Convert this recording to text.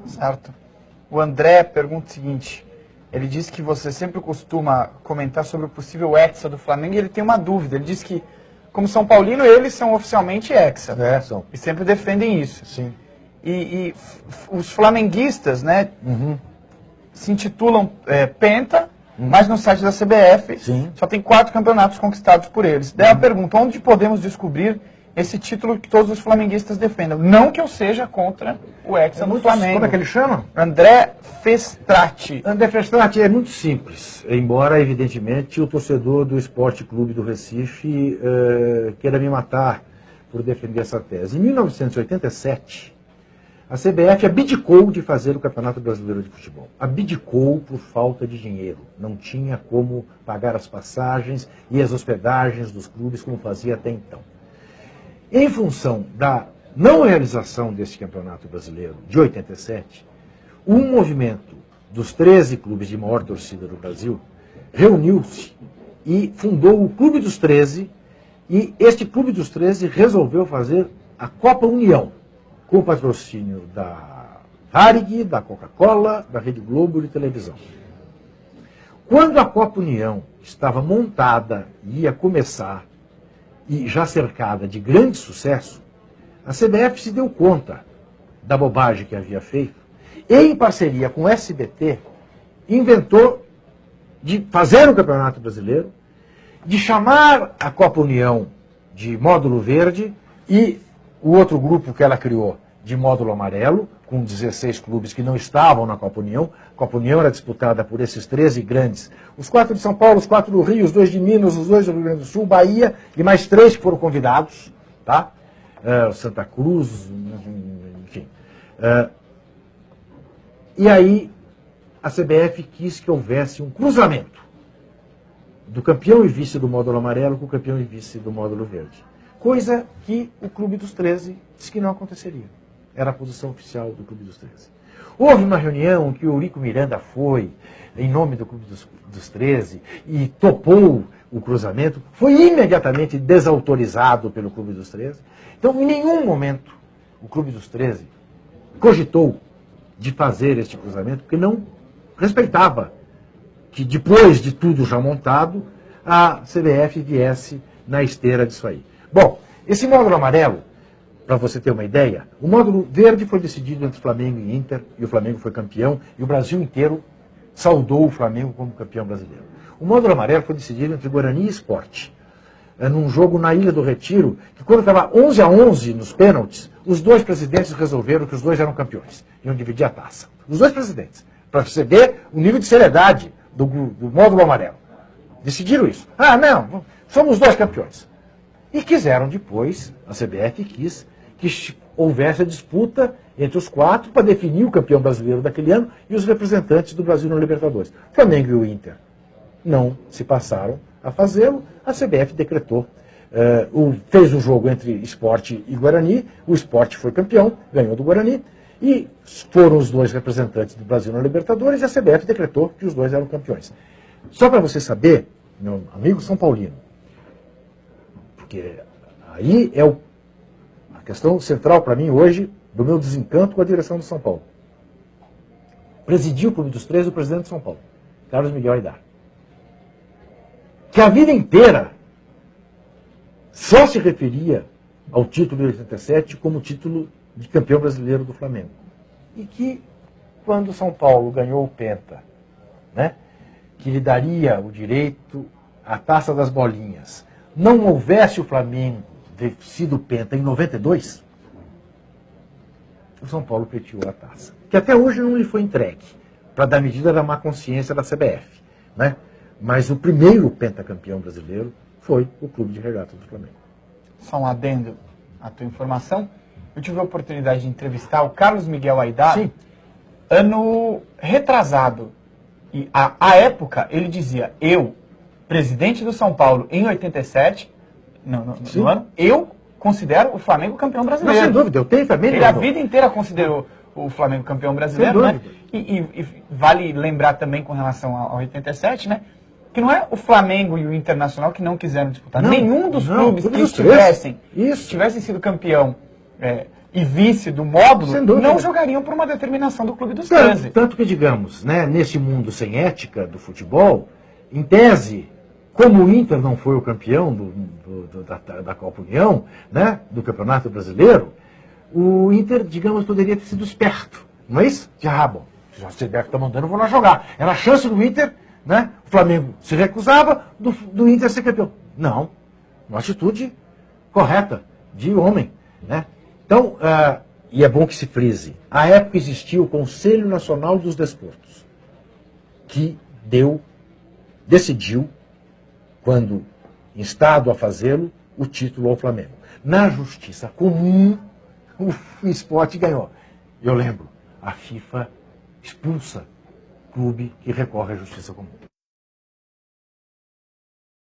Certo. O André pergunta o seguinte, ele diz que você sempre costuma comentar sobre o possível hexa do Flamengo e ele tem uma dúvida. Ele diz que, como São Paulino, eles são oficialmente hexa. São. E sempre defendem isso. Sim. E os flamenguistas, né, se intitulam Penta, mas no site da CBF só tem 4 campeonatos conquistados por eles. Daí a pergunta, onde podemos descobrir esse título que todos os flamenguistas defendam? Não que eu seja contra o hexa do Flamengo. Como é que ele chama? André Festrati. André Festrati é muito simples, embora, evidentemente, o torcedor do Esporte Clube do Recife queira me matar por defender essa tese. Em 1987, a CBF abdicou de fazer o Campeonato Brasileiro de Futebol. Abdicou por falta de dinheiro. Não tinha como pagar as passagens e as hospedagens dos clubes como fazia até então. Em função da não realização desse Campeonato Brasileiro de 87, um movimento dos 13 clubes de maior torcida do Brasil reuniu-se e fundou o Clube dos 13, e este Clube dos 13 resolveu fazer a Copa União, com o patrocínio da Varig, da Coca-Cola, da Rede Globo de televisão. Quando a Copa União estava montada e ia começar, e já cercada de grande sucesso, a CBF se deu conta da bobagem que havia feito e, em parceria com o SBT, inventou de fazer o Campeonato Brasileiro, de chamar a Copa União de módulo verde e o outro grupo que ela criou de módulo amarelo, com 16 clubes que não estavam na Copa União. A Copa União era disputada por esses 13 grandes. Os 4 de São Paulo, os 4 do Rio, os 2 de Minas, os 2 do Rio Grande do Sul, Bahia e mais 3 que foram convidados, tá? Santa Cruz, enfim. E aí a CBF quis que houvesse um cruzamento do campeão e vice do módulo amarelo com o campeão e vice do módulo verde. Coisa que o Clube dos 13 disse que não aconteceria. Era a posição oficial do Clube dos 13. Houve uma reunião que o Eurico Miranda foi, em nome do Clube dos 13, e topou o cruzamento, foi imediatamente desautorizado pelo Clube dos 13. Então, em nenhum momento, o Clube dos 13 cogitou de fazer este cruzamento, porque não respeitava que, depois de tudo já montado, a CBF viesse na esteira disso aí. Bom, esse módulo amarelo, para você ter uma ideia, o módulo verde foi decidido entre Flamengo e Inter, e o Flamengo foi campeão, e o Brasil inteiro saudou o Flamengo como campeão brasileiro. O módulo amarelo foi decidido entre Guarani e Sport, num jogo na Ilha do Retiro, que quando estava 11-11 nos pênaltis, os dois presidentes resolveram que os dois eram campeões, iam dividir a taça. Os dois presidentes, para você ver o nível de seriedade do módulo amarelo. Decidiram isso. Ah, não, somos os dois campeões. E quiseram depois, a CBF quis, que houvesse a disputa entre os 4 para definir o campeão brasileiro daquele ano e os representantes do Brasil na Libertadores. O Flamengo e o Inter não se passaram a fazê-lo, a CBF decretou, fez um jogo entre Sport e Guarani, o Sport foi campeão, ganhou do Guarani, e foram os dois representantes do Brasil na Libertadores e a CBF decretou que os dois eram campeões. Só para você saber, meu amigo São Paulino, porque aí é a questão central para mim hoje do meu desencanto com a direção do São Paulo. Presidiu o Clube dos 13 o presidente de São Paulo, Carlos Miguel Aidar, que a vida inteira só se referia ao título de 87 como título de campeão brasileiro do Flamengo. E que, quando o São Paulo ganhou o Penta, né, que lhe daria o direito à Taça das Bolinhas, não houvesse o Flamengo sido Penta em 92, o São Paulo pleiteou a taça. Que até hoje não lhe foi entregue, para dar medida da má consciência da CBF. Né? Mas o primeiro pentacampeão brasileiro foi o Clube de Regatas do Flamengo. Só um adendo à tua informação. Eu tive a oportunidade de entrevistar o Carlos Miguel Aidar, sim, ano retrasado. E à época ele dizia, eu, presidente do São Paulo em 87, no ano, eu considero o Flamengo campeão brasileiro. Mas sem dúvida, eu tenho também. Ele a vida inteira considerou o Flamengo campeão brasileiro, né? E vale lembrar também com relação ao 87, né? Que não é o Flamengo e o Internacional que não quiseram disputar. Nenhum dos clubes que tivessem sido campeão e vice do módulo Sem dúvida. não jogariam por uma determinação do Clube dos 13. Tanto que, digamos, né, nesse mundo sem ética do futebol, em tese, como o Inter não foi o campeão da Copa União, né, do Campeonato Brasileiro, o Inter, digamos, poderia ter sido esperto, não é isso? Bom, já se CBF está mandando, eu vou lá jogar. Era a chance do Inter, né? O Flamengo se recusava do Inter ser campeão. Não, uma atitude correta, de homem, né? Então, e é bom que se frise, à época existia o Conselho Nacional dos Desportos, que decidiu, quando instado a fazê-lo, o título ao Flamengo. Na justiça comum, o esporte ganhou. Eu lembro, a FIFA expulsa o clube que recorre à justiça comum.